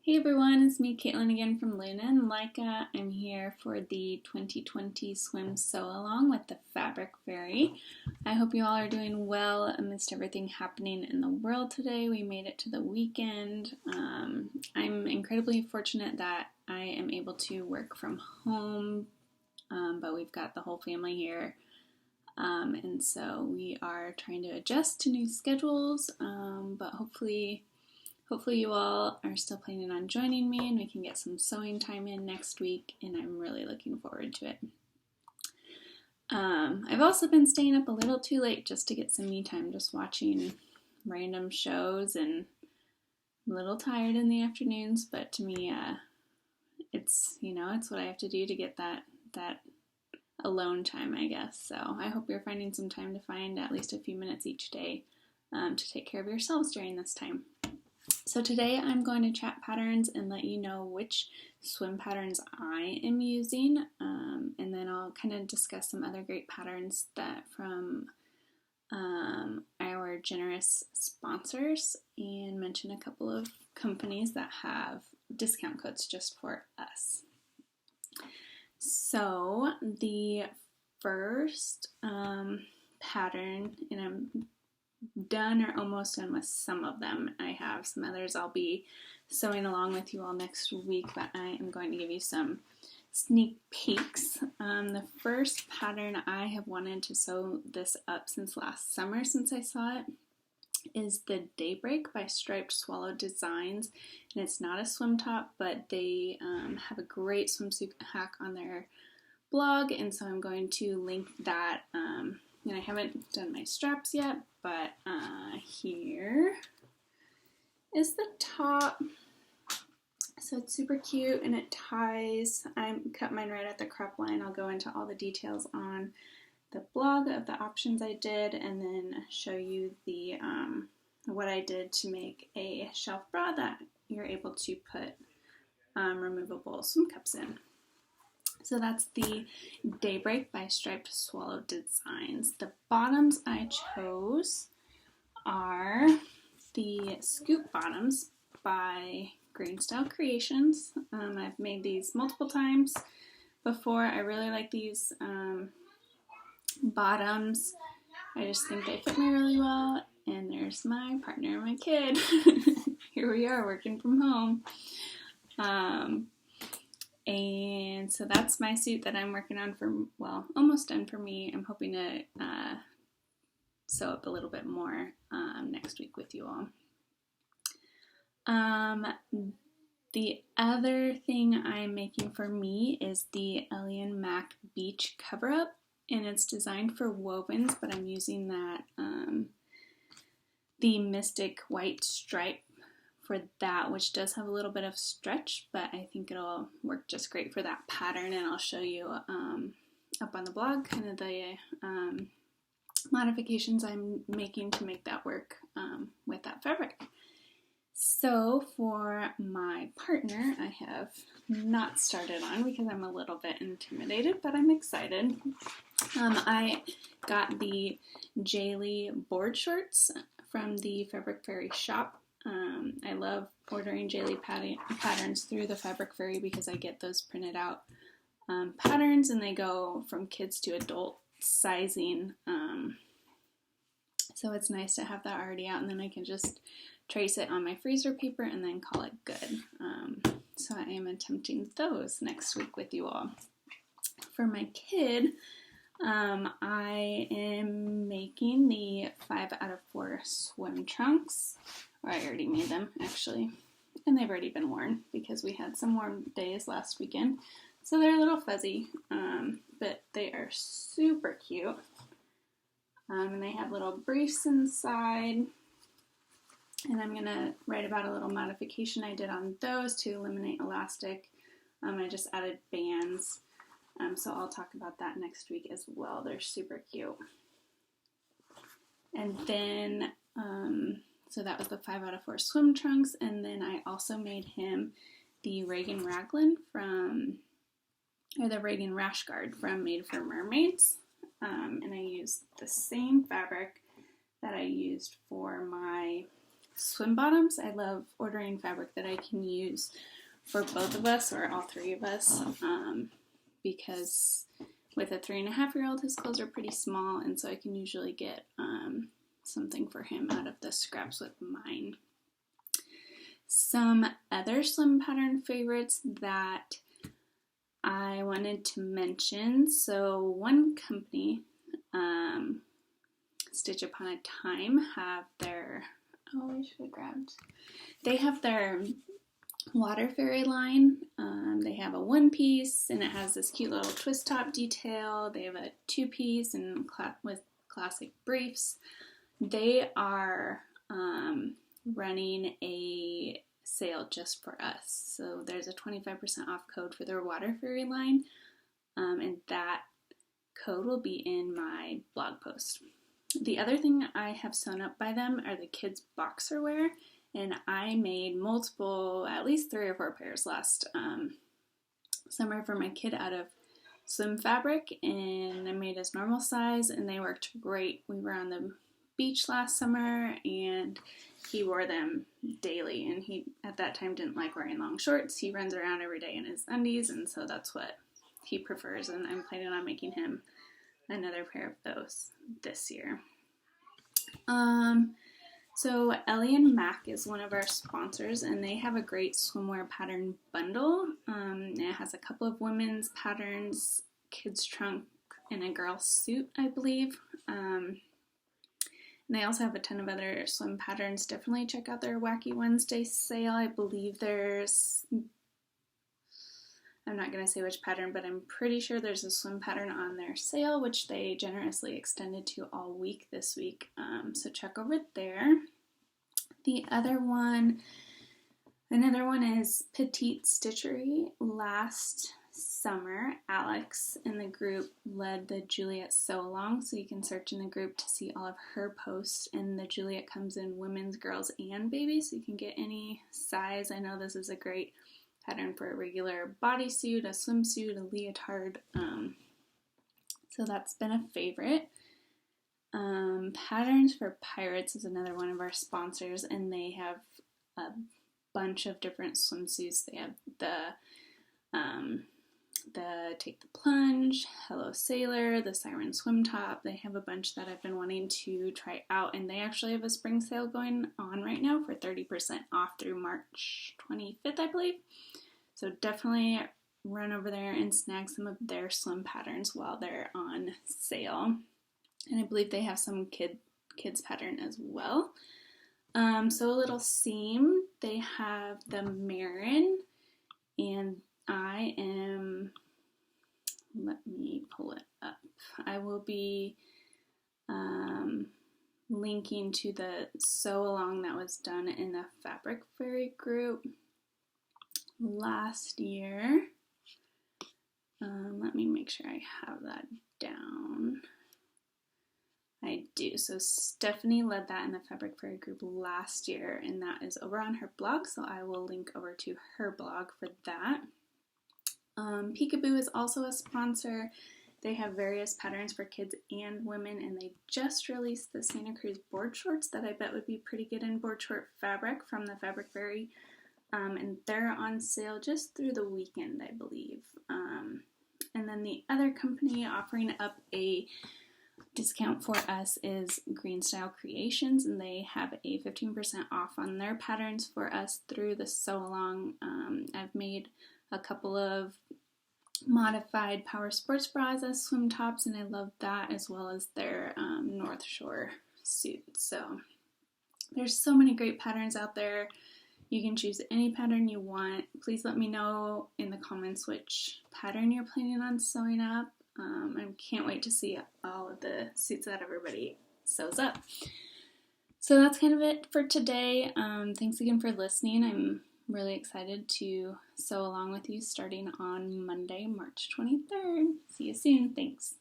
Hey everyone, it's me, Caitlin, again from Luna and Leica. I'm here for the 2020 Swim Sew Along with the Fabric Fairy. I hope you all are doing well amidst everything happening in the world today. We made it to the weekend. I'm incredibly fortunate that I am able to work from home, but we've got the whole family here. And so we are trying to adjust to new schedules, but hopefully you all are still planning on joining me and we can get some sewing time in next week, and I'm really looking forward to it. I've also been staying up a little too late just to get some me time, just watching random shows, and I'm a little tired in the afternoons, but to me, it's what I have to do to get that alone time, I guess. So I hope you're finding some time to find at least a few minutes each day to take care of yourselves during this time. So today I'm going to chat patterns and let you know which swim patterns I am using, and then I'll kind of discuss some other great patterns that from our generous sponsors and mention a couple of companies that have discount codes just for us. So the first pattern, and I'm done or almost done with some of them. I have some others I'll be sewing along with you all next week, but I am going to give you some sneak peeks. The first pattern I have wanted to sew this up since last summer, since I saw it, is the Daybreak by Striped Swallow Designs, and it's not a swim top, but they have a great swimsuit hack on their blog, and so I'm going to link that. And I haven't done my straps yet, but here is the top. So it's super cute and it ties. I cut mine right at the crop line. I'll go into all the details on the blog of the options I did, and then show you the what I did to make a shelf bra that you're able to put removable swim cups in. So that's the Daybreak by Striped Swallow Designs. The bottoms I chose are the Scoop Bottoms by Green Style Creations. I've made these multiple times before. I really like these bottoms. I just think they fit me really well. And there's my partner and my kid. Here we are working from home. And so that's my suit that I'm working on for, well, almost done for me. I'm hoping to sew up a little bit more next week with you all. The other thing I'm making for me is the Elian Mac Beach cover-up, and it's designed for wovens, but I'm using that, the Mystic White Stripe for that, which does have a little bit of stretch, but I think it'll work just great for that pattern, and I'll show you up on the blog kind of the modifications I'm making to make that work with that fabric. So for my partner, I have not started on because I'm a little bit intimidated, but I'm excited. I got the Jaylee board shorts from the Fabric Fairy shop. I love ordering Jaylee patterns through the Fabric Fairy because I get those printed out patterns, and they go from kids to adult sizing. So it's nice to have that already out, and then I can just trace it on my freezer paper and then call it good. So I am attempting those next week with you all. For my kid, I am making the 5 out of 4 swim trunks. Or I already made them, actually. And they've already been worn because we had some warm days last weekend. So they're a little fuzzy, but they are super cute. And they have little briefs inside. And I'm going to write about a little modification I did on those to eliminate elastic. I just added bands. So I'll talk about that next week as well. They're super cute. And then, so that was the 5 out of 4 swim trunks. And then I also made him the Reagan Raglan the Reagan Rash Guard from Made for Mermaids. And I used the same fabric that I used for my swim bottoms. I love ordering fabric that I can use for both of us or all three of us, because with a 3.5-year-old, his clothes are pretty small, and so I can usually get something for him out of the scraps with mine. Some other swim pattern favorites that I wanted to mention. So one company, Stitch Upon a Time, have their, they have their Water Fairy line. They have a one-piece, and it has this cute little twist top detail. They have a two-piece and with classic briefs. They are running a sale just for us. So there's a 25% off code for their Water Fairy line, and that code will be in my blog post. The other thing I have sewn up by them are the kids' boxer wear, and I made multiple, at least 3 or 4 pairs last summer for my kid out of swim fabric, and I made his normal size, and they worked great. We were on the beach last summer, and he wore them daily, and he at that time didn't like wearing long shorts. He runs around every day in his undies, and so that's what he prefers, and I'm planning on making him another pair of those this year. So Ellie and Mac is one of our sponsors, and they have a great swimwear pattern bundle. It has a couple of women's patterns, kids trunk, and a girl suit, I believe. And they also have a ton of other swim patterns. Definitely check out their Wacky Wednesday sale. I believe there's, I'm not going to say which pattern, but I'm pretty sure there's a swim pattern on their sale, which they generously extended to all week this week. So check over there. Another one is Petite Stitchery. Last summer, Alex in the group led the Juliet Sew Along, so you can search in the group to see all of her posts. And the Juliet comes in women's, girls, and babies, so you can get any size. I know this is a great pattern for a regular bodysuit, a swimsuit, a leotard. So that's been a favorite. Patterns for Pirates is another one of our sponsors, and they have a bunch of different swimsuits. They have the Take the Plunge, Hello Sailor, the Siren Swim Top. They have a bunch that I've been wanting to try out, and they actually have a spring sale going on right now for 30% off through March 25th, I believe. So definitely run over there and snag some of their swim patterns while they're on sale. And I believe they have some kids pattern as well. So a little seam. They have the Marin, and let me pull it up. I will be linking to the sew along that was done in the Fabric Fairy group last year. Let me make sure I have that down. I do. So Stephanie led that in the Fabric Fairy group last year, and that is over on her blog, so I will link over to her blog for that. Peekaboo is also a sponsor. They have various patterns for kids and women, and they just released the Santa Cruz board shorts that I bet would be pretty good in board short fabric from the Fabric Fairy, and they're on sale just through the weekend, I believe. And then the other company offering up a discount for us is Green Style Creations, and they have a 15% off on their patterns for us through the sew along. I've made a couple of modified power sports bras as swim tops, and I love that, as well as their North Shore suit. So there's so many great patterns out there. You can choose any pattern you want. Please let me know in the comments which pattern you're planning on sewing up. I can't wait to see all of the suits that everybody sews up. So that's kind of it for today. Thanks again for listening. I'm really excited to sew along with you starting on Monday, March 23rd. See you soon. Thanks.